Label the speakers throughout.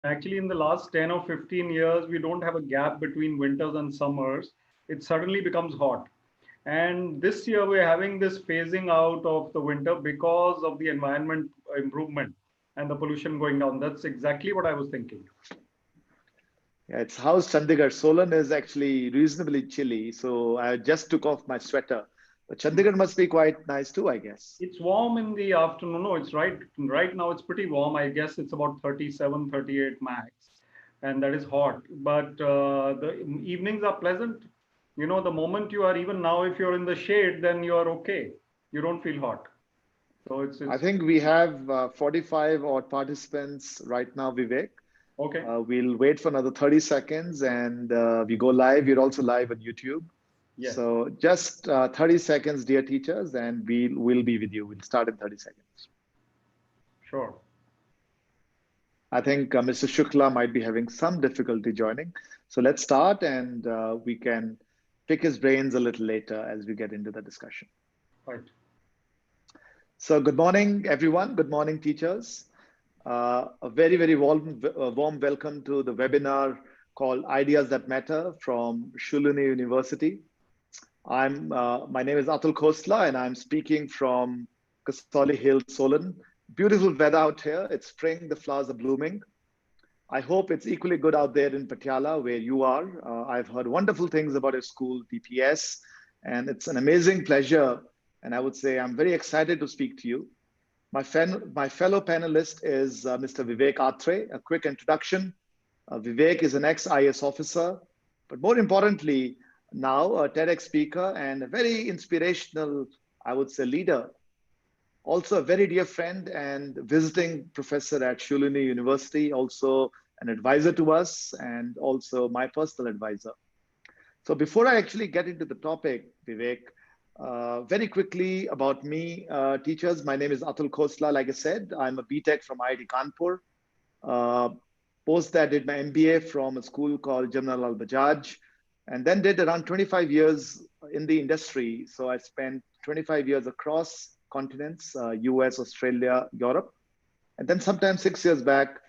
Speaker 1: Actually, in the last 10 or 15 years, we don't have a gap between winters and summers. It suddenly becomes hot. And this year, we're having this phasing out of the winter because of the environment improvement and the pollution going down. That's exactly what I was thinking.
Speaker 2: Yeah, it's how's Chandigarh. Solan is actually reasonably chilly, so I just took off my sweater. But Chandigarh must be quite nice too, I guess.
Speaker 1: It's warm in the afternoon. No, it's right now it's pretty warm. I guess it's about 37, 38 max, and that is hot. But the evenings are pleasant. You know, the moment you are, even now, if you're in the shade, then you are okay. You don't feel hot. So
Speaker 2: I
Speaker 1: it's
Speaker 2: think we have 45 odd participants right now, Vivek.
Speaker 1: okay.
Speaker 2: We'll wait for another 30 seconds and we go live. We're also live on YouTube.
Speaker 1: Yes,
Speaker 2: So just 30 seconds, dear teachers, and we'll be with you. We'll start in 30 seconds.
Speaker 1: sure.
Speaker 2: I think Mr. Shukla might be having some difficulty joining. So let's start and we can pick his brains a little later as we get into the discussion.
Speaker 1: Right.
Speaker 2: So good morning, everyone. Good morning, teachers. A very, very warm welcome to the webinar called Ideas That Matter from Shoolini University. My name is Atul Khosla and I'm speaking from Kasoli Hill, Solan. Beautiful weather out here. It's spring, the flowers are blooming. I hope it's equally good out there in Patiala where you are. I've heard wonderful things about your school, DPS, and it's an amazing pleasure. And I would say I'm very excited to speak to you. My fellow panelist is Mr. Vivek Atray. A quick introduction. Vivek is an ex-IAS officer, but more importantly, now a TEDx speaker and a very inspirational, I would say, leader. Also a very dear friend and visiting professor at Shoolini University, also an advisor to us and also my personal advisor. So before I actually get into the topic, Vivek, very quickly about me, teachers. My name is Atul Khosla. Like I said, I'm a BTech from IIT Kanpur. Post that, did my MBA from a school called Jamnalal Al Bajaj, and then did around 25 years in the industry. So I spent 25 years across continents, US, Australia, Europe. And then sometime 6 years back,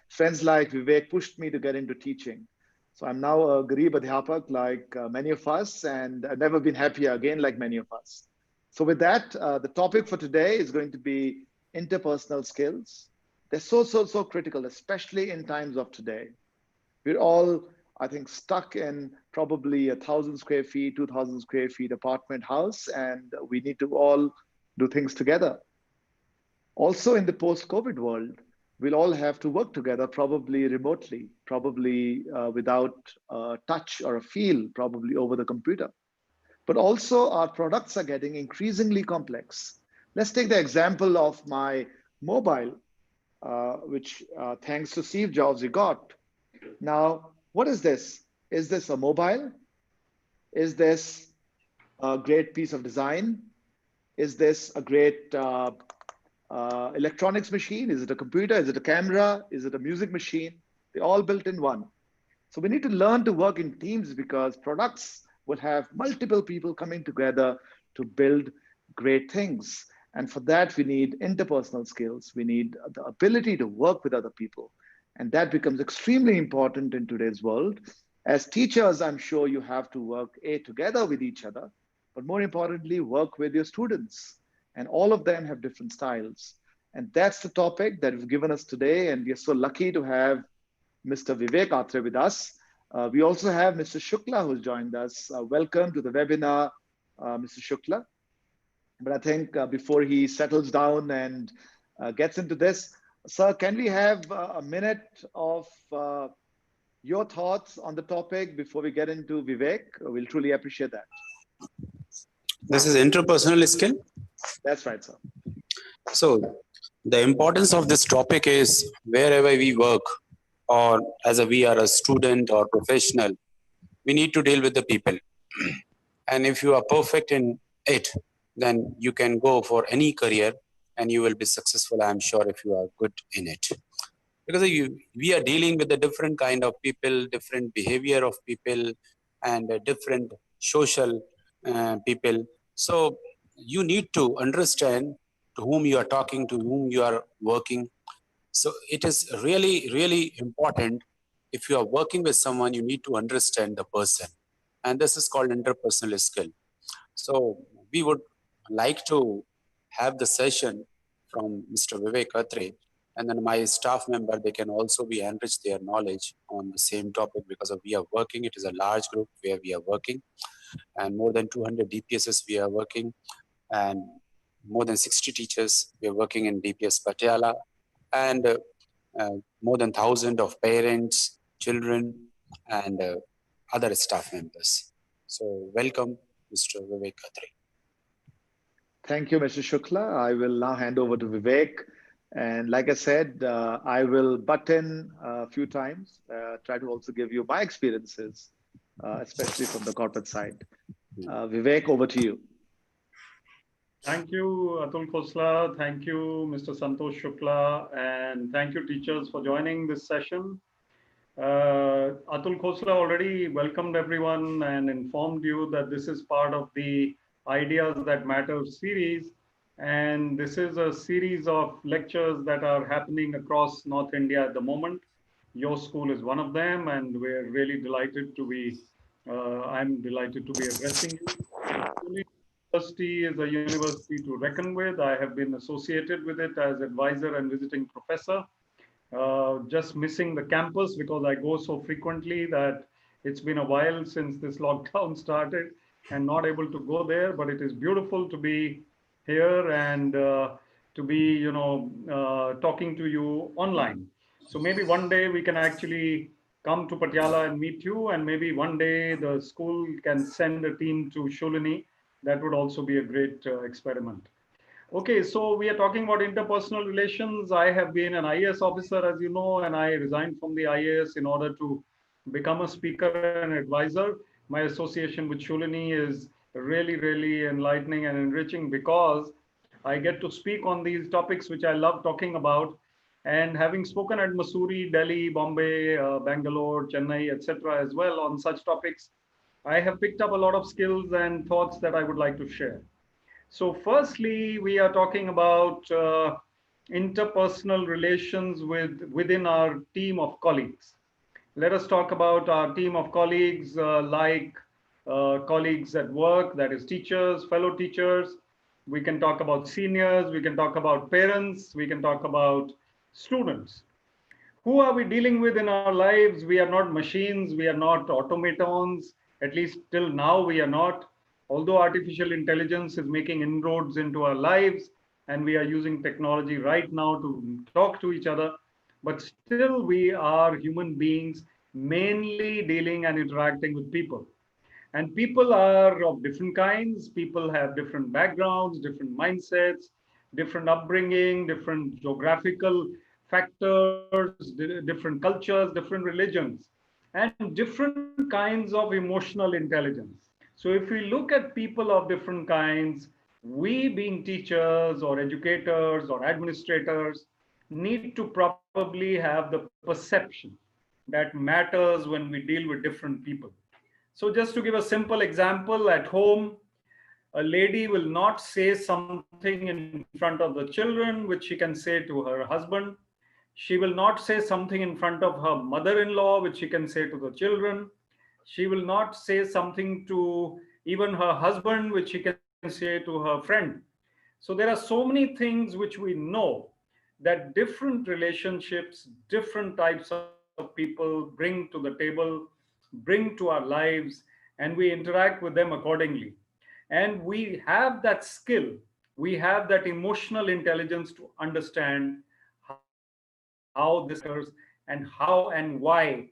Speaker 2: friends like Vivek pushed me to get into teaching. So I'm now a Garib Adhyapak like many of us, and I've never been happier again like many of us. So with that, the topic for today is going to be interpersonal skills. They're so critical, especially in times of today. We're all, I think, stuck in probably 1,000 square feet, 2,000 square feet apartment house, and we need to all do things together. Also in the post-COVID world, we'll all have to work together, probably remotely, probably without a touch or a feel, probably over the computer. But also our products are getting increasingly complex. Let's take the example of my mobile, which thanks to Steve Jobs, we got. Now, what is this? Is this a mobile? Is this a great piece of design? Is this a great electronics machine? Is it a computer? Is it a camera? Is it a music machine? They're all built in one. So we need to learn to work in teams because products will have multiple people coming together to build great things. And for that, we need interpersonal skills. We need the ability to work with other people. And that becomes extremely important in today's world. As teachers, I'm sure you have to work together with each other, but more importantly, work with your students. And all of them have different styles. And that's the topic that you've given us today. And we are so lucky to have Mr. Vivek Atray with us. We also have Mr. Shukla who's joined us. Welcome to the webinar, Mr. Shukla. But I think before he settles down and gets into this, sir, can we have a minute of your thoughts on the topic before we get into Vivek? We'll truly appreciate that.
Speaker 3: This is interpersonal skill.
Speaker 2: That's right, sir.
Speaker 3: So the importance of this topic is wherever we work or we are a student or professional, we need to deal with the people. And if you are perfect in it, then you can go for any career and you will be successful, I'm sure, if you are good in it. Because we are dealing with a different kind of people, different behavior of people, and different social people. So you need to understand to whom you are talking, to whom you are working. So it is really, really important. If you are working with someone, you need to understand the person. And this is called interpersonal skill. So we would like to have the session from Mr. Vivek Atray, and then my staff member, they can also be enrich their knowledge on the same topic, because we are working, it is a large group where we are working, and more than 200 DPSs we are working, and more than 60 teachers we are working in DPS Patiala, and more than 1,000 of parents, children, and other staff members. So welcome, Mr. Vivek Atray.
Speaker 2: Thank you, Mr. Shukla. I will now hand over to Vivek. And like I said, I will butt in a few times, try to also give you my experiences, especially from the corporate side. Vivek, over to you.
Speaker 1: Thank you, Atul Khosla. Thank you, Mr. Santosh Shukla. And thank you, teachers, for joining this session. Atul Khosla already welcomed everyone and informed you that this is part of the Ideas That Matter series. And this is a series of lectures that are happening across North India at the moment. Your school is one of them, and we're really delighted to be, I'm delighted to be addressing you. University is a university to reckon with. I have been associated with it as advisor and visiting professor. Just missing the campus because I go so frequently that it's been a while since this lockdown started and not able to go there. But it is beautiful to be here and to be, talking to you online. So maybe one day we can actually come to Patiala and meet you, and maybe one day the school can send a team to Shoolini. That would also be a great experiment. Okay, so we are talking about interpersonal relations. I have been an IAS officer, as you know, and I resigned from the IAS in order to become a speaker and advisor. My association with Shoolini is really, really enlightening and enriching because I get to speak on these topics which I love talking about. And having spoken at Missouri, Delhi, Bombay, Bangalore, Chennai, etc., as well on such topics, I have picked up a lot of skills and thoughts that I would like to share. So firstly, we are talking about interpersonal relations within our team of colleagues. Let us talk about our team of colleagues like colleagues at work, that is teachers, fellow teachers. We can talk about seniors, we can talk about parents, we can talk about students. Who are we dealing with in our lives? We are not machines, we are not automatons, at least till now we are not. Although artificial intelligence is making inroads into our lives and we are using technology right now to talk to each other, but still we are human beings mainly dealing and interacting with people. And people are of different kinds. People have different backgrounds, different mindsets, different upbringing, different geographical factors, different cultures, different religions, and different kinds of emotional intelligence. So if we look at people of different kinds, we being teachers or educators or administrators need to probably have the perception that matters when we deal with different people. So just to give a simple example, at home, a lady will not say something in front of the children which she can say to her husband. She will not say something in front of her mother-in-law which she can say to the children. She will not say something to even her husband which she can say to her friend. So there are so many things which we know that different relationships, different types of people bring to the table, bring to our lives, and we interact with them accordingly. And we have that skill, we have that emotional intelligence to understand how this matters and how and why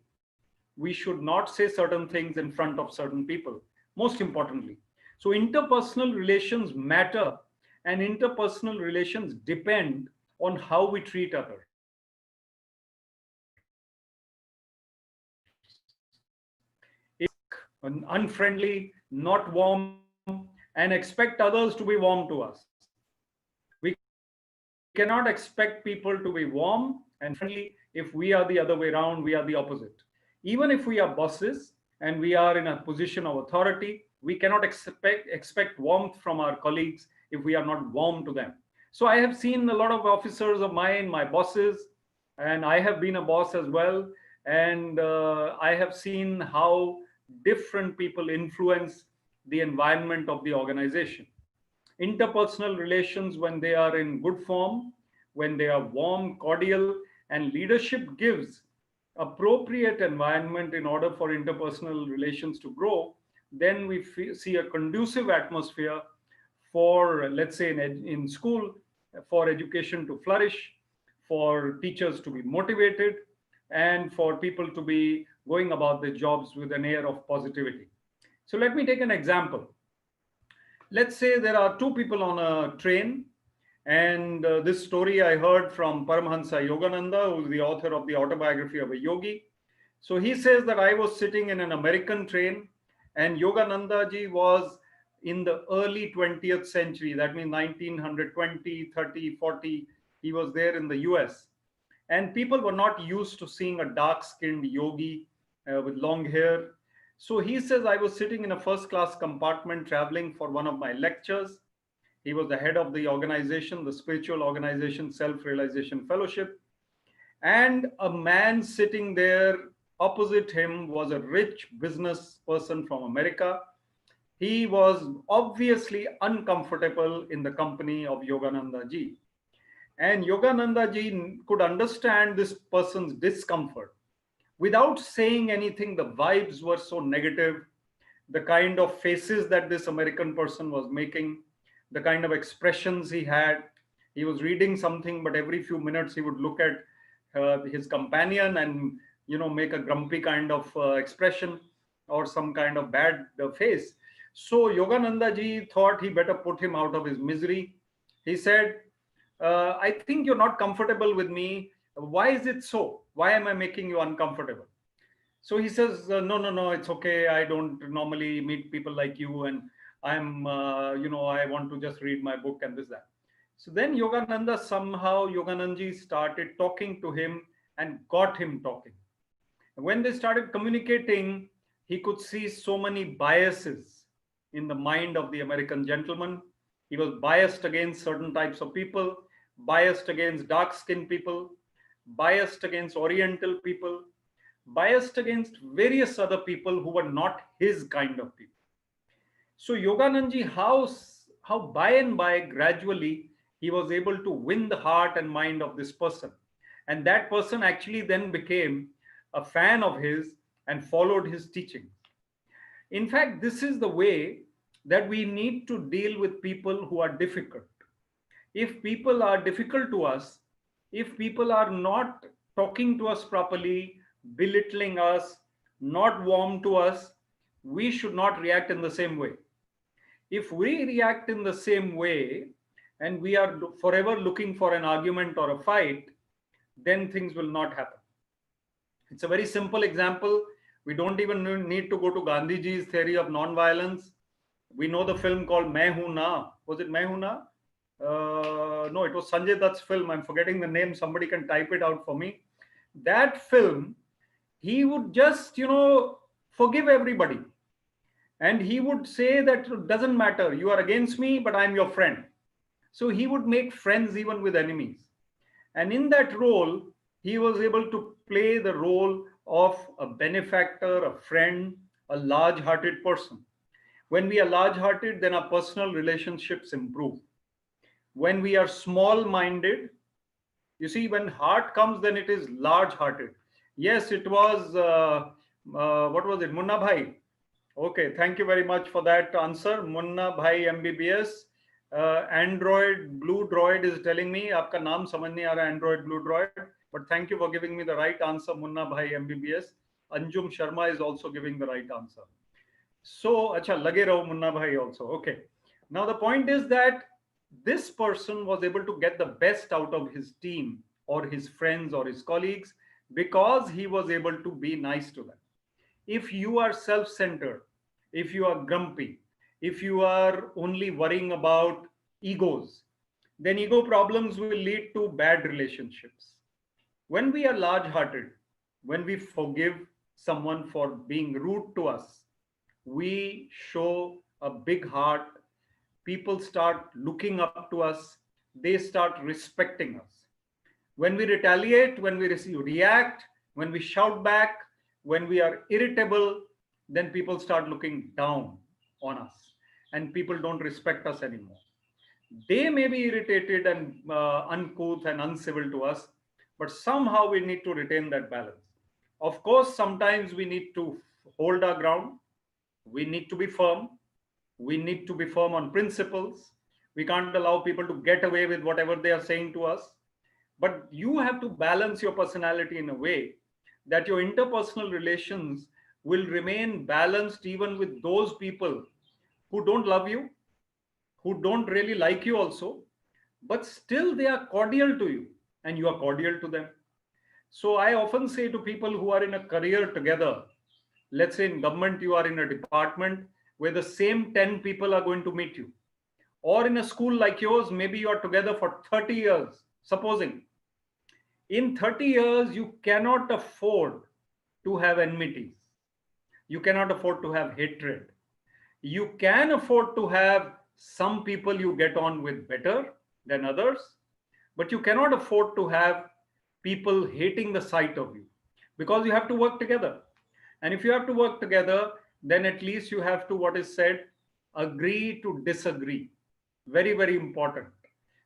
Speaker 1: we should not say certain things in front of certain people, most importantly. So interpersonal relations matter, and interpersonal relations depend on how we treat others. If unfriendly, not warm, and expect others to be warm to us, we cannot expect people to be warm and friendly if we are the other way around, we are the opposite. Even if we are bosses and we are in a position of authority, we cannot expect warmth from our colleagues if we are not warm to them. So I have seen a lot of officers of mine, my bosses, and I have been a boss as well. And I have seen how different people influence the environment of the organization. Interpersonal relations, when they are in good form, when they are warm, cordial, and leadership gives appropriate environment in order for interpersonal relations to grow, then we see a conducive atmosphere for, let's say, in school, for education to flourish, for teachers to be motivated, and for people to be going about their jobs with an air of positivity. So let me take an example. Let's say there are two people on a train, and this story I heard from Paramhansa Yogananda, who's the author of the autobiography of a yogi. So he says that I was sitting in an American train, and Yogananda ji was in the early 20th century, that means 1920, 30, 40. He was there in the US. And people were not used to seeing a dark skinned yogi with long hair. So he says, I was sitting in a first class compartment traveling for one of my lectures. He was the head of the organization, the spiritual organization, Self Realization Fellowship. And a man sitting there opposite him was a rich business person from America. He was obviously uncomfortable in the company of Yogananda ji. And Yogananda ji could understand this person's discomfort. Without saying anything, the vibes were so negative. The kind of faces that this American person was making, the kind of expressions he had. He was reading something, but every few minutes he would look at his companion and make a grumpy kind of expression or some kind of bad face. So Yogananda ji thought he better put him out of his misery. He said, I think you're not comfortable with me. Why is it so? Why am I making you uncomfortable? So he says, no, no, no, it's okay. I don't normally meet people like you, and I want to just read my book and this, that. So then Yoganandaji started talking to him and got him talking. When they started communicating, he could see so many biases in the mind of the American gentleman. He was biased against certain types of people, biased against dark skinned people, biased against Oriental people, biased against various other people who were not his kind of people. So Yogananji, how by and by, gradually, he was able to win the heart and mind of this person. And that person actually then became a fan of his and followed his teachings. In fact, this is the way that we need to deal with people who are difficult. If people are difficult to us, if people are not talking to us properly, belittling us, not warm to us, we should not react in the same way. If we react in the same way and we are forever looking for an argument or a fight, then things will not happen. It's a very simple example. We don't even need to go to Gandhiji's theory of non-violence. We know the film called Main Hoon Na. Was it Main Hoon Na? No, it was Sanjay Dutt's film. I'm forgetting the name. Somebody can type it out for me. That film, he would just, forgive everybody. And he would say that it doesn't matter. You are against me, but I'm your friend. So he would make friends even with enemies. And in that role, he was able to play the role of a benefactor, a friend, a large-hearted person. When we are large-hearted, then our personal relationships improve. When we are small-minded, you see, when heart comes, then it is large-hearted. Yes, it was, what was it, Munna Bhai? Okay, thank you very much for that answer. Munna Bhai MBBS. Android Blue Droid is telling me, आपका नाम समझ नहीं आ रहा Android Blue Droid, but thank you for giving me the right answer, Munna Bhai MBBS. Anjum Sharma is also giving the right answer. So, acha, lage raho Munna Bhai also. Okay. Now the point is that this person was able to get the best out of his team or his friends or his colleagues because he was able to be nice to them. If you are self-centered, if you are grumpy, if you are only worrying about egos, then ego problems will lead to bad relationships. When we are large-hearted, when we forgive someone for being rude to us, we show a big heart. People start looking up to us. They start respecting us. When we retaliate, when we react, when we shout back, when we are irritable, then people start looking down on us and people don't respect us anymore. They may be irritated and uncouth and uncivil to us, but somehow we need to retain that balance. Of course, sometimes we need to hold our ground. We need to be firm. We need to be firm on principles. We can't allow people to get away with whatever they are saying to us. But you have to balance your personality in a way that your interpersonal relations will remain balanced even with those people who don't love you, who don't really like you also, but still they are cordial to you and you are cordial to them. So I often say to people who are in a career together, let's say in government, you are in a department where the same 10 people are going to meet you. Or in a school like yours, maybe you are together for 30 years, supposing. In 30 years, you cannot afford to have enmities. You cannot afford to have hatred. You can afford to have some people you get on with better than others, but you cannot afford to have people hating the sight of you, because you have to work together. And if you have to work together, then at least you have to, what is said, agree to disagree. Very, very important.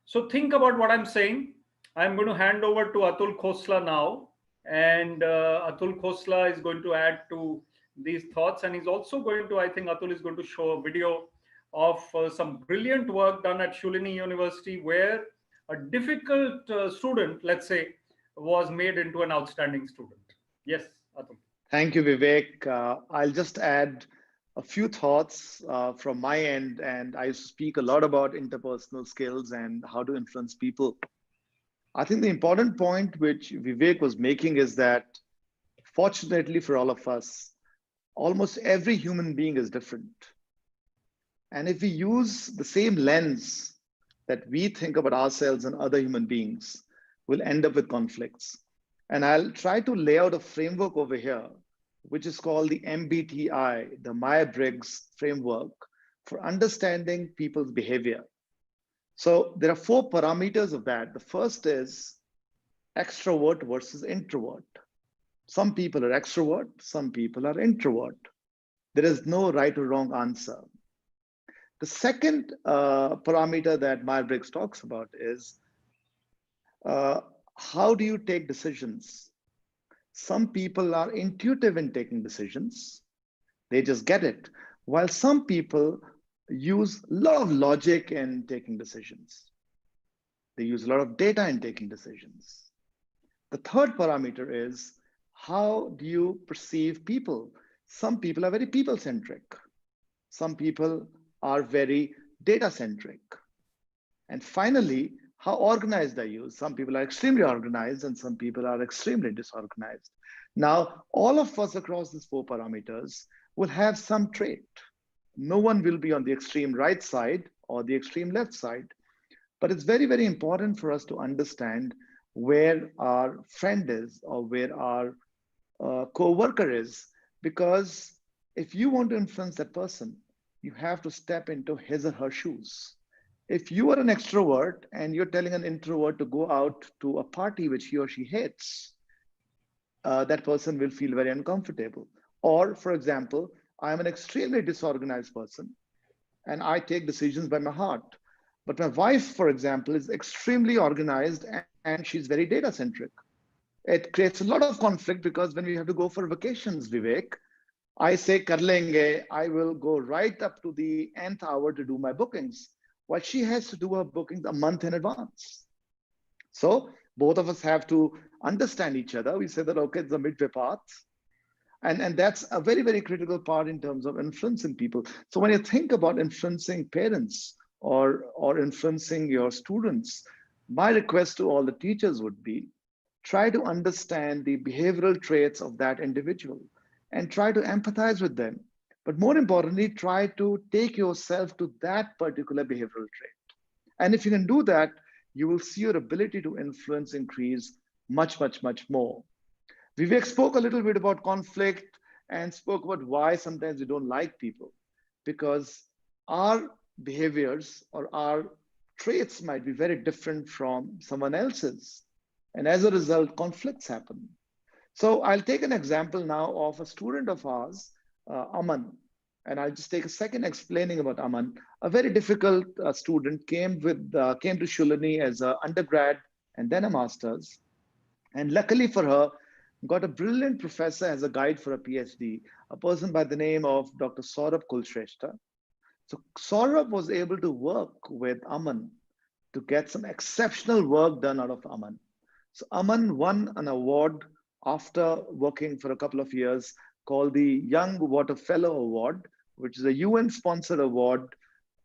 Speaker 1: So think about what I'm saying. I'm going to hand over to Atul Khosla now. And Atul Khosla is going to add to these thoughts. And he's also going to, I think Atul is going to show a video of some brilliant work done at Shoolini University, where a difficult student, let's say, was made into an outstanding student. Yes, Atul.
Speaker 2: Thank you, Vivek. I'll just add a few thoughts from my end. And I speak a lot about interpersonal skills and how to influence people. I think the important point which Vivek was making is that, fortunately for all of us, almost every human being is different. And if we use the same lens that we think about ourselves and other human beings, we'll end up with conflicts. And I'll try to lay out a framework over here, which is called the MBTI, the Myers-Briggs framework for understanding people's behavior. So there are 4 parameters of that. The first is extrovert versus introvert. Some people are extrovert, some people are introvert. There is no right or wrong answer. The second parameter that Myers-Briggs talks about is how do you take decisions? Some people are intuitive in taking decisions. They just get it. While some people use a lot of logic in taking decisions. They use a lot of data in taking decisions. The third parameter is how do you perceive people? Some people are very people-centric. Some people are very data-centric. And finally, how organized are you? Some people are extremely organized and some people are extremely disorganized. Now, all of us across these 4 parameters will have some trait. No one will be on the extreme right side or the extreme left side. But it's very, very important for us to understand where our friend is or where our co-worker is, because if you want to influence that person, you have to step into his or her shoes. If you are an extrovert and you're telling an introvert to go out to a party which he or she hates, that person will feel very uncomfortable. Or, for example, I'm an extremely disorganized person and I take decisions by my heart. But my wife, for example, is extremely organized and she's very data centric. It creates a lot of conflict because when we have to go for vacations, Vivek, I say, kar lenge, I will go right up to the nth hour to do my bookings, while she has to do her bookings a month in advance. So both of us have to understand each other. We say that, okay, it's a midway path. And that's a very, very critical part in terms of influencing people. So when you think about influencing parents or influencing your students, my request to all the teachers would be, try to understand the behavioral traits of that individual and try to empathize with them. But more importantly, try to take yourself to that particular behavioral trait. And if you can do that, you will see your ability to influence increase much, much, much more. Vivek spoke a little bit about conflict and spoke about why sometimes we don't like people, because our behaviors or our traits might be very different from someone else's. And as a result, conflicts happen. So I'll take an example now of a student of ours, Aman. And I'll just take a second explaining about Aman. A very difficult student came to Shoolini as an undergrad and then a master's. And luckily for her, got a brilliant professor as a guide for a PhD, a person by the name of Dr. Saurabh Kulshrestha. So Saurabh was able to work with Aman to get some exceptional work done out of Aman. So Aman won an award after working for a couple of years called the Young Water Fellow Award, which is a UN-sponsored award.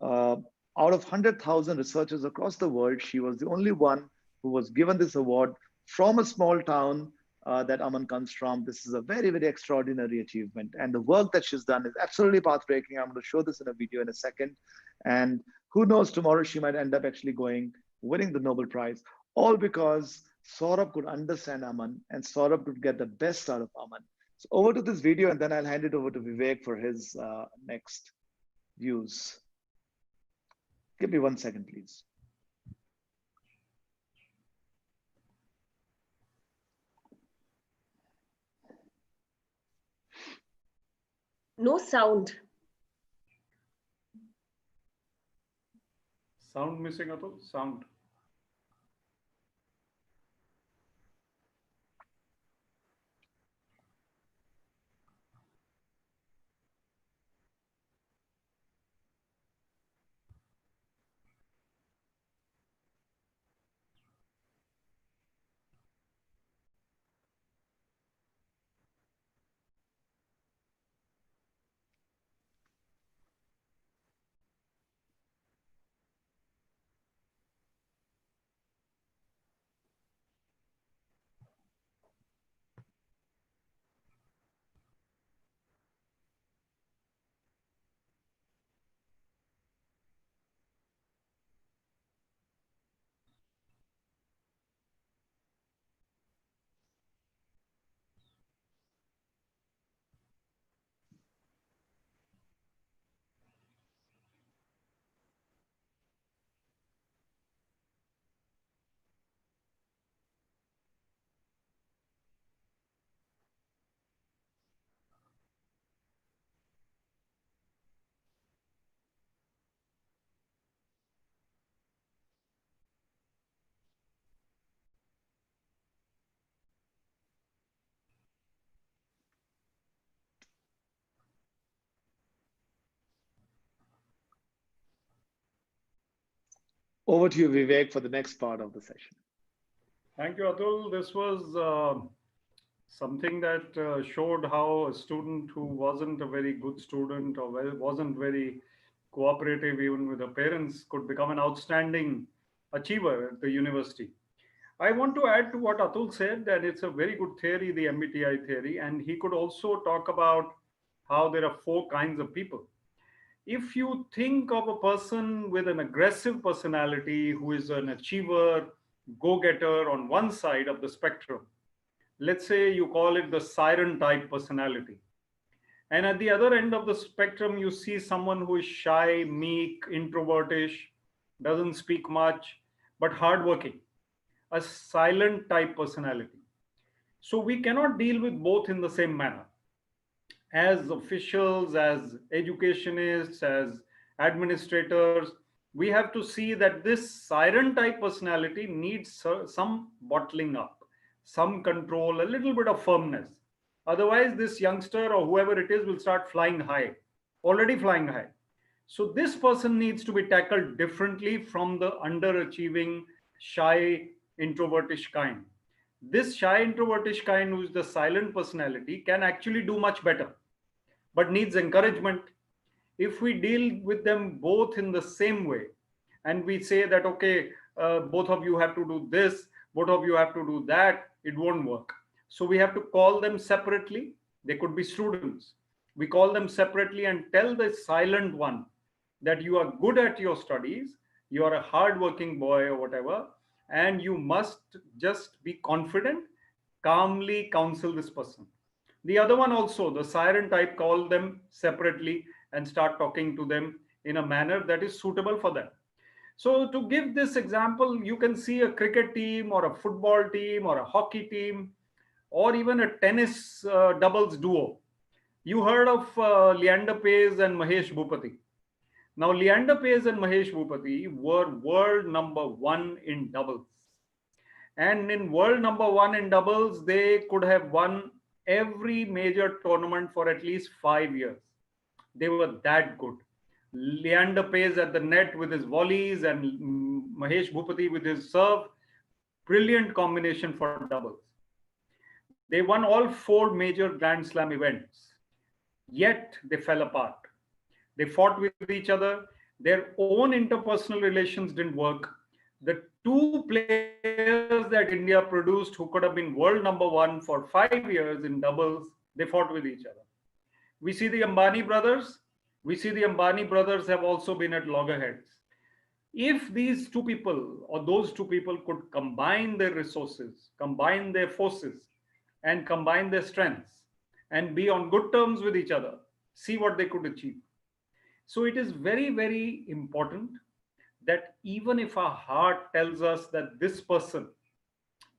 Speaker 2: Out of 100,000 researchers across the world, she was the only one who was given this award from a small town that Aman comes from. This is a very, very extraordinary achievement. And the work that she's done is absolutely pathbreaking. I'm going to show this in a video in a second. And who knows, tomorrow she might end up actually winning the Nobel Prize, all because Saurabh could understand Aman and Saurabh could get the best out of Aman. So over to this video, and then I'll hand it over to Vivek for his next views. Give me 1 second, please.
Speaker 4: No sound.
Speaker 1: Sound missing, Atul? Sound.
Speaker 2: Over to you, Vivek, for the next part of the session.
Speaker 1: Thank you, Atul. This was something that showed how a student who wasn't a very good student or wasn't very cooperative even with her parents could become an outstanding achiever at the university. I want to add to what Atul said that it's a very good theory, the MBTI theory, and he could also talk about how there are four kinds of people. If you think of a person with an aggressive personality who is an achiever, go getter on one side of the spectrum, let's say you call it the siren type personality. And at the other end of the spectrum, you see someone who is shy, meek, introvertish, doesn't speak much, but hardworking, a silent type personality. So we cannot deal with both in the same manner. As officials, as educationists, as administrators, we have to see that this siren type personality needs some bottling up, some control, a little bit of firmness. Otherwise, this youngster or whoever it is will start flying high, already flying high. So, this person needs to be tackled differently from the underachieving, shy, introvertish kind. This shy, introvertish kind, who is the silent personality, can actually do much better, but needs encouragement. If we deal with them both in the same way, and we say that, okay, both of you have to do this, both of you have to do that, it won't work. So we have to call them separately. They could be students. We call them separately and tell the silent one that you are good at your studies, you are a hardworking boy or whatever, and you must just be confident, calmly counsel this person. The other one also, the siren type, call them separately and start talking to them in a manner that is suitable for them. So to give this example, you can see a cricket team or a football team or a hockey team or even a tennis doubles duo. You heard of Leander Paes and Mahesh Bhupati. Now, Leander Paes and Mahesh Bhupati were world number one in doubles. And in world number one in doubles, they could have won every major tournament for at least 5 years. They were that good. Leander Paes at the net with his volleys and Mahesh Bhupati with his serve. Brilliant combination for doubles. They won all four major Grand Slam events. Yet they fell apart. They fought with each other. Their own interpersonal relations didn't work. The two players that India produced who could have been world number one for 5 years in doubles, they fought with each other. We see the Ambani brothers. We see the Ambani brothers have also been at loggerheads. If these two people or those two people could combine their resources, combine their forces, and combine their strengths and be on good terms with each other, see what they could achieve. So it is very, very important that even if our heart tells us that this person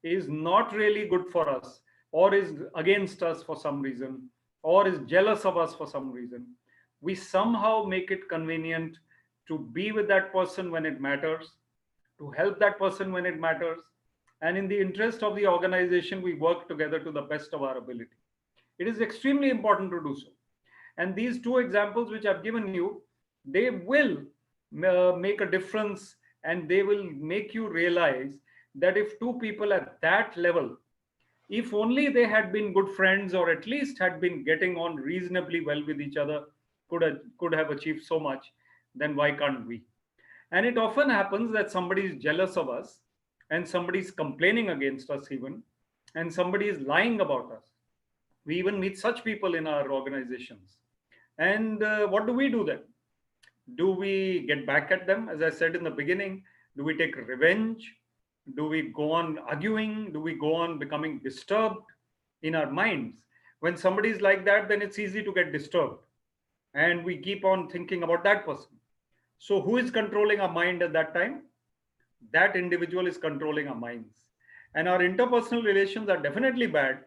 Speaker 1: is not really good for us or is against us for some reason or is jealous of us for some reason, we somehow make it convenient to be with that person when it matters, to help that person when it matters, and in the interest of the organization, we work together to the best of our ability. It is extremely important to do so. And these two examples which I've given you, they will make a difference, and they will make you realize that if two people at that level, if only they had been good friends or at least had been getting on reasonably well with each other, could have achieved so much, then why can't we? And it often happens that somebody is jealous of us and somebody is complaining against us even, and somebody is lying about us. We even meet such people in our organizations. And what do we do then? Do we get back at them? As I said in the beginning, do we take revenge? Do we go on arguing? Do we go on becoming disturbed in our minds? When somebody is like that, then it's easy to get disturbed. And we keep on thinking about that person. So who is controlling our mind at that time? That individual is controlling our minds. And our interpersonal relations are definitely bad,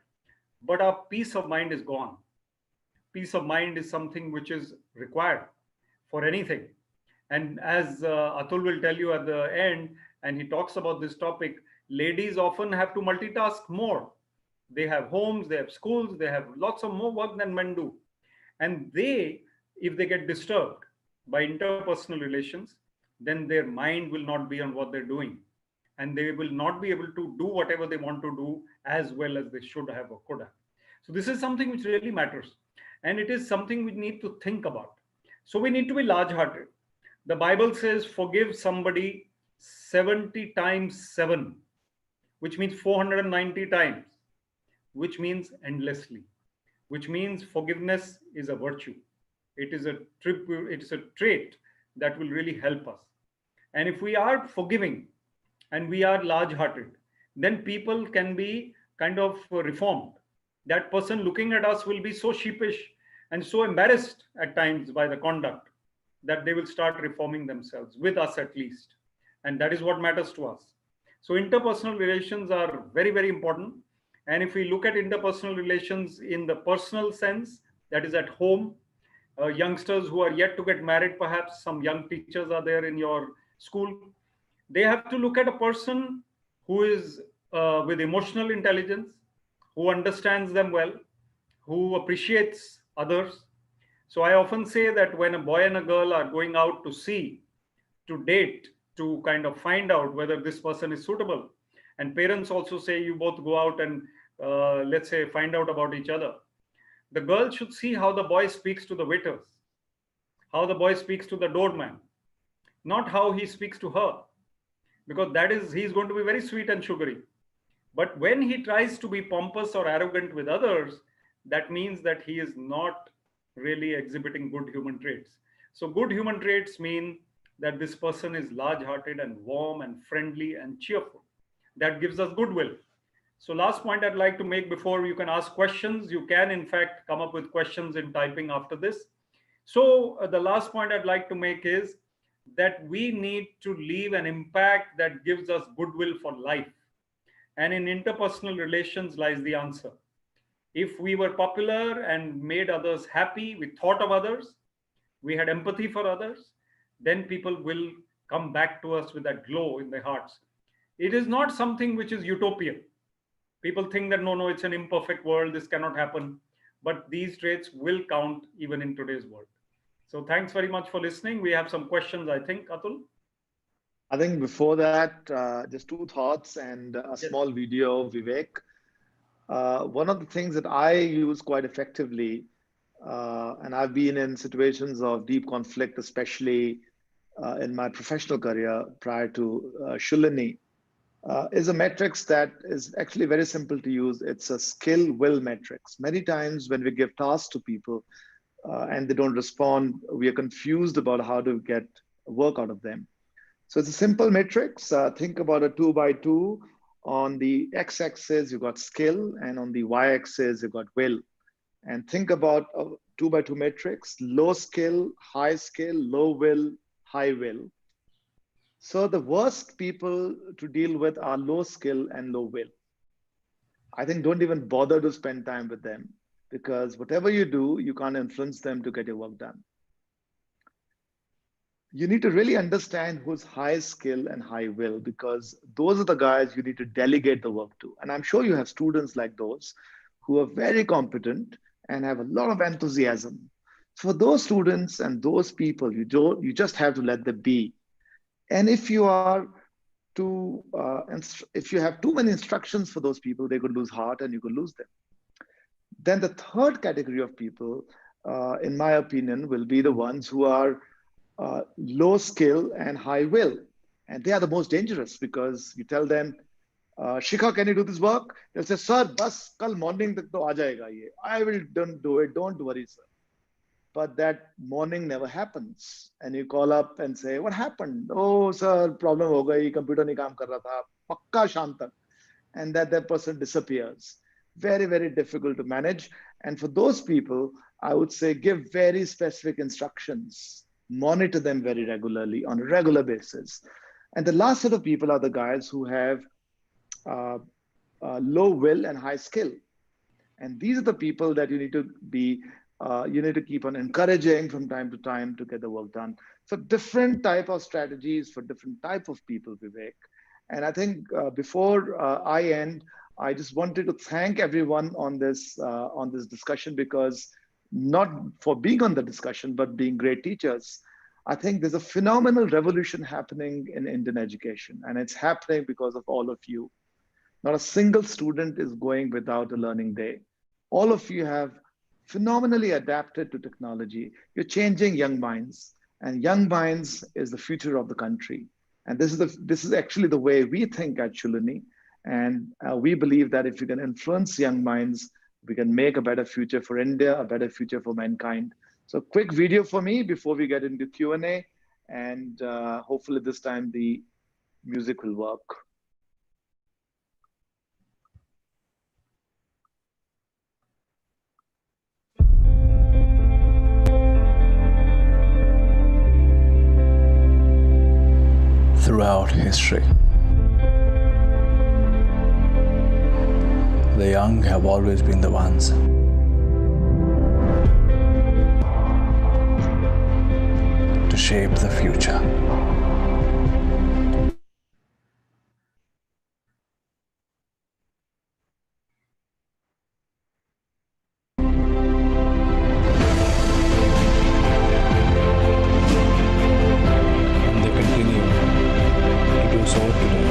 Speaker 1: but our peace of mind is gone. Peace of mind is something which is required for anything. And as Atul will tell you at the end, and he talks about this topic, ladies often have to multitask more. They have homes, they have schools, they have lots of more work than men do. And they, if they get disturbed by interpersonal relations, then their mind will not be on what they're doing. And they will not be able to do whatever they want to do as well as they should have or could have. So this is something which really matters. And it is something we need to think about. So we need to be large-hearted. The Bible says, forgive somebody 70 times 7, which means 490 times, which means endlessly, which means forgiveness is a virtue. It is a trait that will really help us. And if we are forgiving and we are large-hearted, then people can be kind of reformed. That person looking at us will be so sheepish and so embarrassed at times by the conduct that they will start reforming themselves, with us at least. And that is what matters to us. So interpersonal relations are very, very important. And if we look at interpersonal relations in the personal sense, that is at home, youngsters who are yet to get married, perhaps some young teachers are there in your school, they have to look at a person who is with emotional intelligence, who understands them well, who appreciates others. So I often say that when a boy and a girl are going out to date, to kind of find out whether this person is suitable, and parents also say you both go out and let's say find out about each other, the girl should see how the boy speaks to the waiters, how the boy speaks to the doorman, not how he speaks to her, because he's going to be very sweet and sugary. But when he tries to be pompous or arrogant with others, that means that he is not really exhibiting good human traits. So good human traits mean that this person is large-hearted and warm and friendly and cheerful. That gives us goodwill. So last point I'd like to make before you can ask questions. You can, in fact, come up with questions in typing after this. So the last point I'd like to make is that we need to leave an impact that gives us goodwill for life. And in interpersonal relations lies the answer. If we were popular and made others happy, we thought of others, we had empathy for others, then people will come back to us with that glow in their hearts. It is not something which is utopian. People think that no, it's an imperfect world, this cannot happen. But these traits will count even in today's world. So thanks very much for listening. We have some questions, I think, Atul.
Speaker 2: I think before that, just two thoughts and a small video, Vivek. One of the things that I use quite effectively, and I've been in situations of deep conflict, especially in my professional career prior to Shoolini, is a matrix that is actually very simple to use. It's a skill-will matrix. Many times when we give tasks to people and they don't respond, we are confused about how to get work out of them. So it's a simple matrix. Think about a 2x2. On the x-axis, you've got skill, and on the y-axis, you've got will. And think about a 2x2 matrix: low skill, low will, high will. So the worst people to deal with are low skill and low will. I think don't even bother to spend time with them, because whatever you do, you can't influence them to get your work done. You need to really understand who's high skill and high will, because those are the guys you need to delegate the work to. And I'm sure you have students like those who are very competent and have a lot of enthusiasm. For those students and those people, you just have to let them be. And if you are if you have too many instructions for those people, they could lose heart and you could lose them. Then the third category of people, in my opinion, will be the ones who are low skill and high will. And they are the most dangerous, because you tell them, Shikha, can you do this work? They'll say, sir, bas kal morning tak to aa jayega ye. I will do it, don't worry, sir. But that morning never happens. And you call up and say, what happened? Oh, sir, problem ho gayi, computer nahi kaam kar raha tha, pakka shaam tak. And that person disappears. Very, very difficult to manage. And for those people, I would say give very specific instructions. Monitor them very regularly on a regular basis. And the last set of people are the guys who have low will and high skill. And these are the people that you need to be, you need to keep on encouraging from time to time to get the work done. So different type of strategies for different type of people, Vivek. And I think before I end, I just wanted to thank everyone on this discussion, because not for being on the discussion, but being great teachers. I think there's a phenomenal revolution happening in Indian education, and it's happening because of all of you. Not a single student is going without a learning day. All of you have phenomenally adapted to technology. You're changing young minds, and young minds is the future of the country. And this is actually the way we think at Shoolini. And we believe that if you can influence young minds, we can make a better future for India, a better future for mankind. So quick video for me before we get into Q&A, and hopefully this time the music will work.
Speaker 5: Throughout history, the young have always been the ones to shape the future. And they continue to do so today.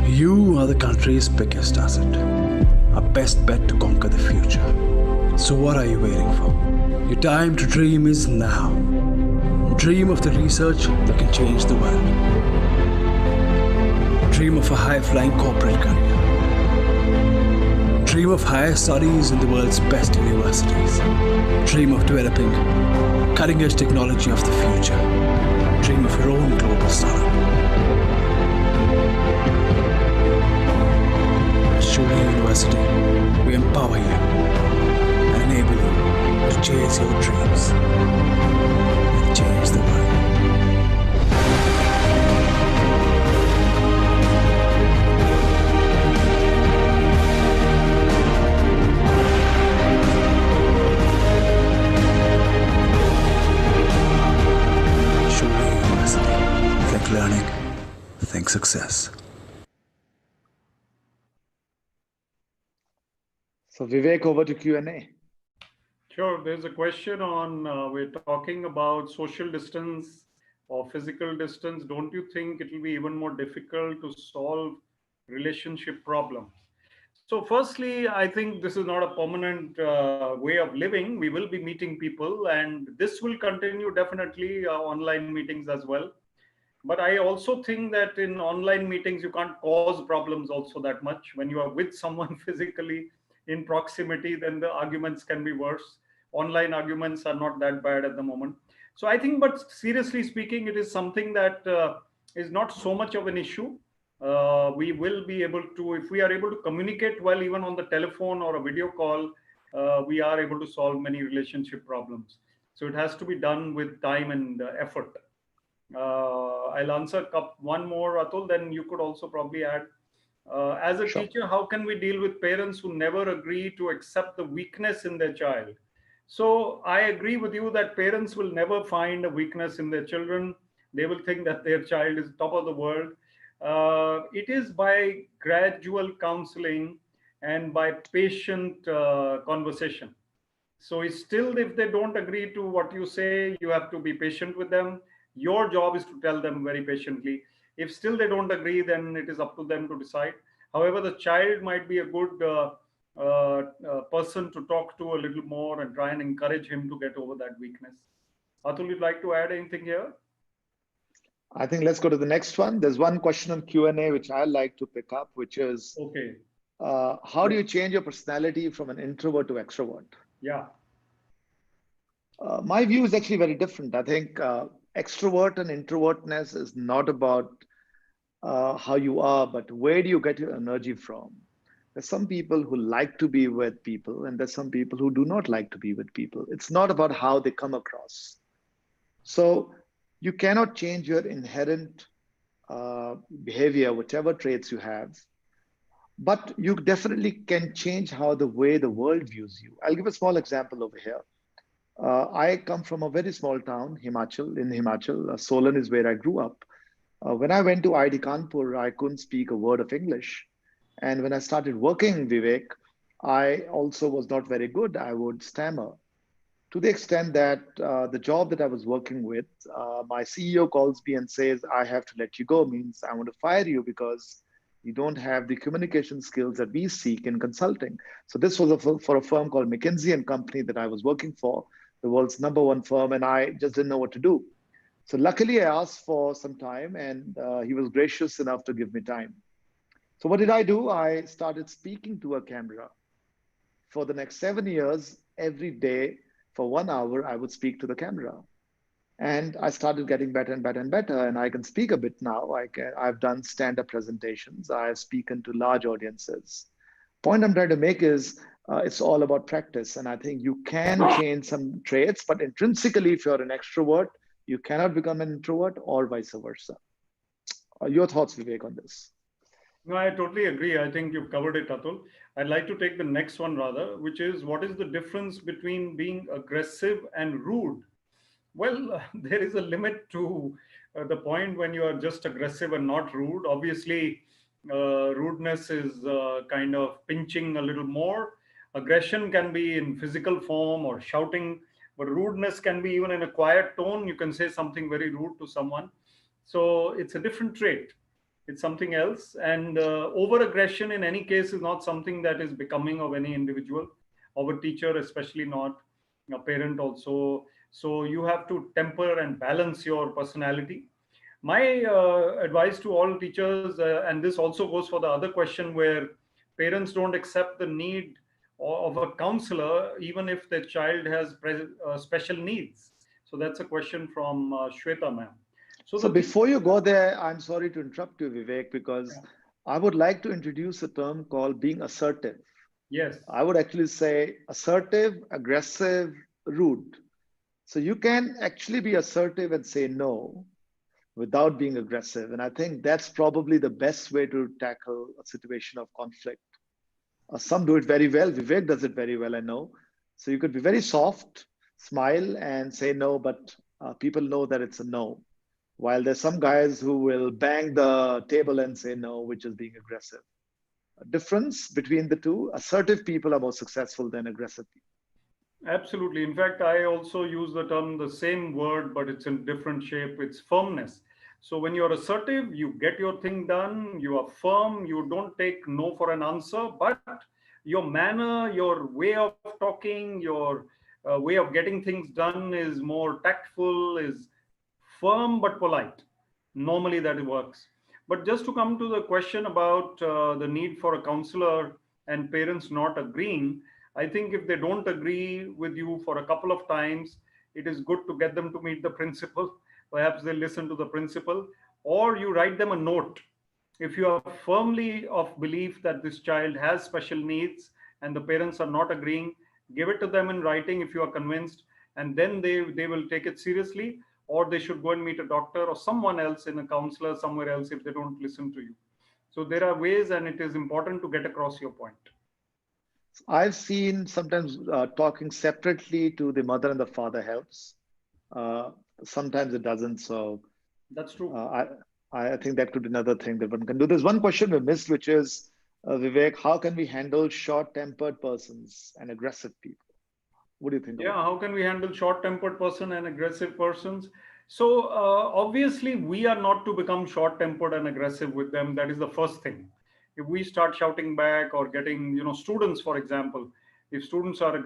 Speaker 5: You are the country's biggest asset, our best bet to conquer the future. So what are you waiting for? Your time to dream is now. Dream of the research that can change the world. Dream of a high-flying corporate career. Dream of higher studies in the world's best universities. Dream of developing cutting-edge technology of the future. Dream of your own global startup. At Shoolini University, we empower you and enable you to chase your dreams and change the world. Think learning, think success.
Speaker 2: So Vivek, over to Q&A.
Speaker 1: Sure. There's a question on, we're talking about social distance or physical distance. Don't you think it will be even more difficult to solve relationship problems? So firstly, I think this is not a permanent way of living. We will be meeting people, and this will continue definitely, online meetings as well. But I also think that in online meetings, you can't cause problems also that much. When you are with someone physically in proximity, then the arguments can be worse. Online arguments are not that bad at the moment. So I think, but seriously speaking, it is something that is not so much of an issue. We will be able to, if we are able to communicate well, even on the telephone or a video call, we are able to solve many relationship problems. So it has to be done with time and effort. I'll answer one more, Atul, then you could also probably add. As a
Speaker 2: Sure.
Speaker 1: teacher, how can we deal with parents who never agree to accept the weakness in their child? So I agree with you that parents will never find a weakness in their children. They will think that their child is top of the world. It is by gradual counseling and by patient conversation. So it's still, if they don't agree to what you say, you have to be patient with them. Your job is to tell them very patiently. If still they don't agree, then it is up to them to decide. However, the child might be a good person to talk to a little more and try and encourage him to get over that weakness. Atul, you'd like to add anything here?
Speaker 2: I think let's go to the next one. There's one question on Q&A which I like to pick up, which is,
Speaker 1: Okay.
Speaker 2: how do you change your personality from an introvert to extrovert?
Speaker 1: Yeah.
Speaker 2: My view is actually very different. I think extrovert and introvertness is not about how you are, but where do you get your energy from? There's some people who like to be with people, and there's some people who do not like to be with people. It's not about how they come across. So you cannot change your inherent behavior, whatever traits you have, but you definitely can change how the way the world views you. I'll give a small example over here. I come from a very small town, Himachal. In Himachal, Solan is where I grew up. When I went to IIT Kanpur, I couldn't speak a word of English. And when I started working, Vivek, I also was not very good. I would stammer to the extent that the job that I was working with, my CEO calls me and says, I have to let you go, means I want to fire you because you don't have the communication skills that we seek in consulting. So this was for a firm called McKinsey & Company that I was working for, the world's #1 firm, and I just didn't know what to do. So luckily I asked for some time, and he was gracious enough to give me time. So what did I do? I started speaking to a camera. For the next 7 years, every day for 1 hour, I would speak to the camera. And I started getting better and better and better. And I can speak a bit now. I've done stand-up presentations. I have spoken to large audiences. Point I'm trying to make is it's all about practice. And I think you can change some traits, but intrinsically, if you're an extrovert, you cannot become an introvert or vice versa. Your thoughts, Vivek, on this?
Speaker 1: No, I totally agree. I think you've covered it, Atul. I'd like to take the next one rather, which is, what is the difference between being aggressive and rude? Well, there is a limit to the point when you are just aggressive and not rude. Obviously, rudeness is kind of pinching a little more. Aggression can be in physical form or shouting, but rudeness can be even in a quiet tone. You can say something very rude to someone. So it's a different trait. It's something else. And over aggression in any case is not something that is becoming of any individual, of a teacher, especially not a parent also. So you have to temper and balance your personality. My advice to all teachers, and this also goes for the other question where parents don't accept the need of a counselor, even if the child has special needs. So that's a question from Shweta ma'am. So
Speaker 2: So
Speaker 1: the thing,
Speaker 2: before you go there, I'm sorry to interrupt you, Vivek, because I would like to introduce a term called being assertive.
Speaker 1: yes,
Speaker 2: I would actually say assertive, aggressive, rude. So you can actually be assertive and say no without being aggressive. And I think that's probably the best way to tackle a situation of conflict. Some do it very well. Vivek does it very well, I know. So you could be very soft, smile, and say no, but people know that it's a no. While there's some guys who will bang the table and say no, which is being aggressive. A difference between the two, assertive people are more successful than aggressive people.
Speaker 1: absolutely. In fact, I also use the term, the same word, but it's in different shape. It's firmness. So when you're assertive, you get your thing done, you are firm, you don't take no for an answer, but your manner, your way of talking, your way of getting things done is more tactful, is firm but polite. Normally that works. But just to come to the question about the need for a counselor and parents not agreeing, I think if they don't agree with you for a couple of times, it is good to get them to meet the principal. Perhaps they listen to the principal, or you write them a note. If you are firmly of belief that this child has special needs and the parents are not agreeing, give it to them in writing if you are convinced, and then they will take it seriously, or they should go and meet a doctor or someone else in a counselor somewhere else if they don't listen to you. So there are ways, and it is important to get across your point.
Speaker 2: I've seen sometimes talking separately to the mother and the father helps. Uh, Sometimes it doesn't. So
Speaker 1: That's true.
Speaker 2: uh, I think that could be another thing that one can do. There's one question we missed, which is Vivek, how can we handle short-tempered persons and aggressive people? What do you think
Speaker 1: Yeah,
Speaker 2: about that?
Speaker 1: how can we handle short-tempered person and aggressive persons? So obviously, we are not to become short-tempered and aggressive with them. That is the first thing. If we start shouting back or getting, students, for example, if students are,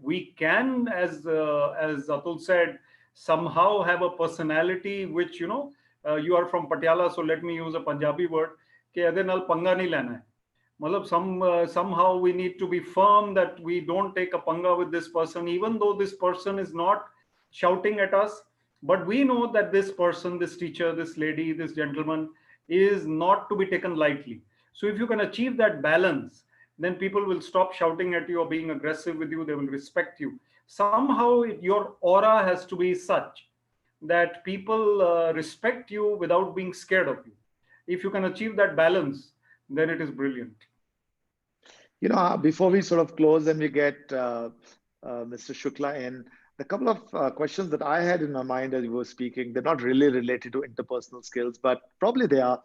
Speaker 1: we can, as Atul said, somehow have a personality which, you are from Patiala, so let me use a Punjabi word, कि ਇਹਦੇ ਨਾਲ ਪੰਗਾ नहीं लेना है. Matlab, somehow we need to be firm that we don't take a panga with this person, even though this person is not shouting at us. But we know that this person, this teacher, this lady, this gentleman is not to be taken lightly. So if you can achieve that balance, then people will stop shouting at you or being aggressive with you. They will respect you. Somehow your aura has to be such that people respect you without being scared of you. If you can achieve that balance, then it is brilliant.
Speaker 2: Before we sort of close and we get Mr. Shukla in, the couple of questions that I had in my mind as you were speaking, they're not really related to interpersonal skills, but probably they are.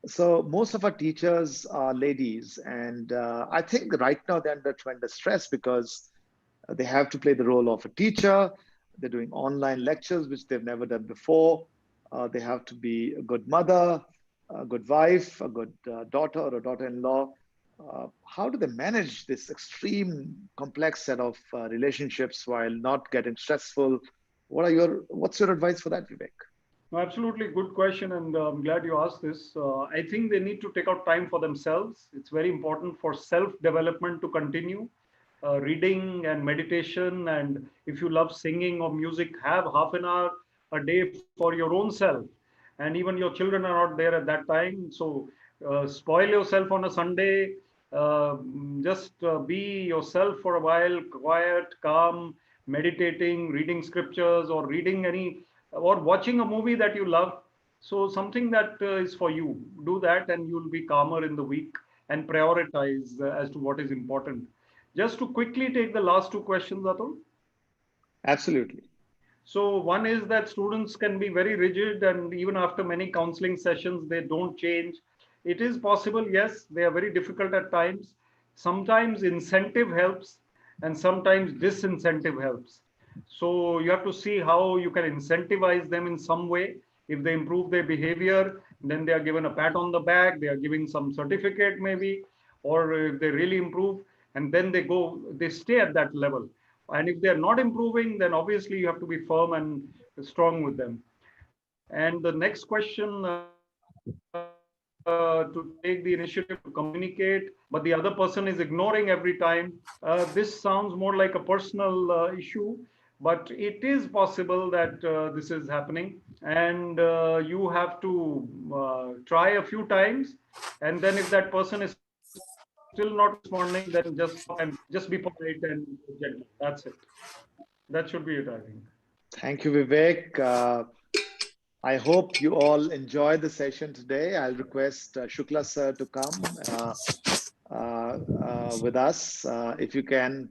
Speaker 2: So most of our teachers are ladies, and I think right now they're under tremendous stress because they have to play the role of a teacher. They're doing online lectures, which they've never done before. They have to be a good mother, a good wife, a good daughter or a daughter-in-law. How do they manage this extreme complex set of relationships while not getting stressful? What's your advice for that, Vivek?
Speaker 1: No, absolutely good question, and I'm glad you asked this. I think they need to take out time for themselves. It's very important for self-development to continue. Reading and meditation, and if you love singing or music, have half an hour a day for your own self. And even your children are not there at that time, so spoil yourself on a Sunday. Just be yourself for a while, quiet, calm, meditating, reading scriptures, or reading any, or watching a movie that you love. So something that is for you, do that, and you'll be calmer in the week and prioritize as to what is important. Just to quickly take the last two questions, Atul.
Speaker 2: Absolutely.
Speaker 1: So one is that students can be very rigid, and even after many counseling sessions, they don't change. It is possible, yes, they are very difficult at times. Sometimes incentive helps, and sometimes disincentive helps. So you have to see how you can incentivize them in some way. If they improve their behavior, then they are given a pat on the back, they are giving some certificate maybe, or if they really improve, and then they stay at that level. And if they're not improving, then obviously you have to be firm and strong with them. And the next question, to take the initiative to communicate, but the other person is ignoring every time. This sounds more like a personal issue, but it is possible that this is happening, and you have to try a few times, and then if that person is still not responding, then just stop and just be polite and gentle. That's it. That should be it, I think.
Speaker 2: Thank you, Vivek. I hope you all enjoyed the session today. I'll request Shukla sir to come with us. If you can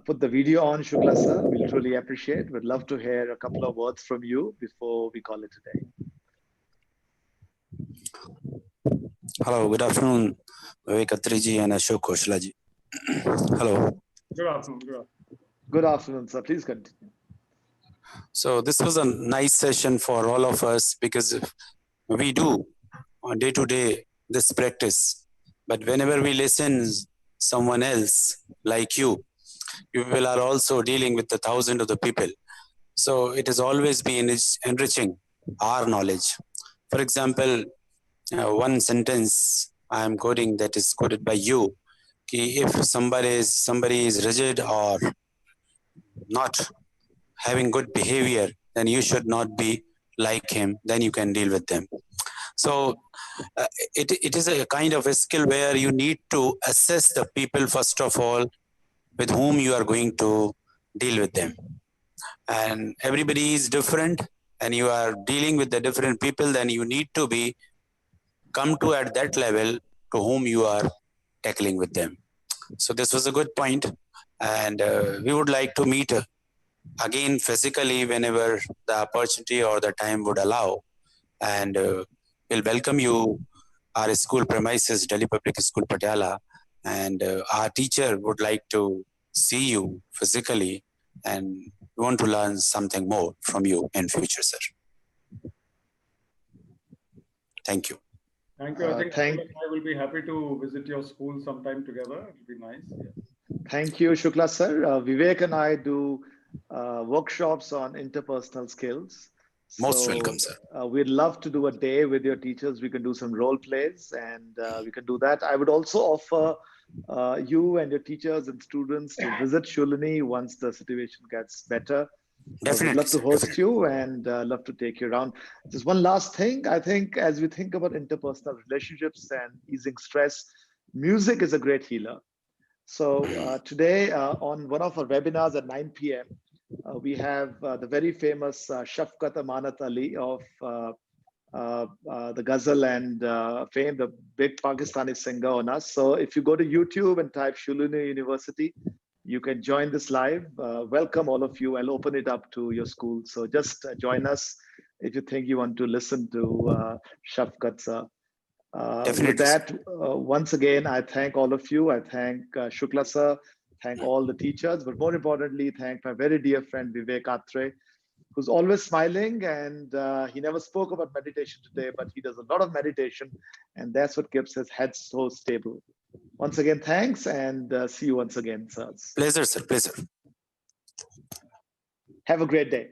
Speaker 2: put the video on, Shukla sir, we'll truly appreciate. We'd love to hear a couple of words from you before we call it a day.
Speaker 3: Hello, good afternoon, Vivek Atray and Ashok Khosla ji. Hello.
Speaker 1: Good afternoon. Good afternoon.
Speaker 2: Good afternoon, sir. Please continue.
Speaker 3: So this was a nice session for all of us because we do on day to day this practice. But whenever we listen someone else like you people are also dealing with the thousands of the people. So it has always been enriching our knowledge. For example, one sentence I am quoting that is quoted by you. If somebody is rigid or not having good behavior, then you should not be like him, then you can deal with them. So it is a kind of a skill where you need to assess the people first of all with whom you are going to deal with them. And everybody is different and you are dealing with the different people, then you need to be come to at that level to whom you are tackling with them. So this was a good point, and we would like to meet again physically whenever the opportunity or the time would allow, and we'll welcome you our school premises, Delhi Public School Patiala, and our teacher would like to see you physically and want to learn something more from you in future, sir. Thank you.
Speaker 1: Thank you. I think I will be happy to visit your school sometime together. It'll be nice. Yes.
Speaker 2: Thank you, Shukla sir. Vivek and I do workshops on interpersonal skills.
Speaker 3: Most welcome, sir.
Speaker 2: We'd love to do a day with your teachers. We can do some role plays and we can do that. I would also offer you and your teachers and students to visit Shoolini once the situation gets better.
Speaker 3: Definitely.
Speaker 2: We'd love to host you and love to take you around. Just one last thing. I think as we think about interpersonal relationships and easing stress, music is a great healer. So today on one of our webinars at 9 p.m., we have the very famous Shafqat Amanat Ali of the Ghazal and fame, the big Pakistani singer on us. So if you go to YouTube and type Shoolini University, you can join this live. Welcome all of you. I'll open it up to your school. So just join us if you think you want to listen to Shafqat sir. With that, once again, I thank all of you. I thank Shukla sir, thank all the teachers, but more importantly, thank my very dear friend Vivek Atray, who's always smiling, and he never spoke about meditation today, but he does a lot of meditation, and that's what keeps his head so stable. Once again, thanks, and see you once again, sirs.
Speaker 3: Pleasure, sir. Pleasure.
Speaker 2: Have a great day.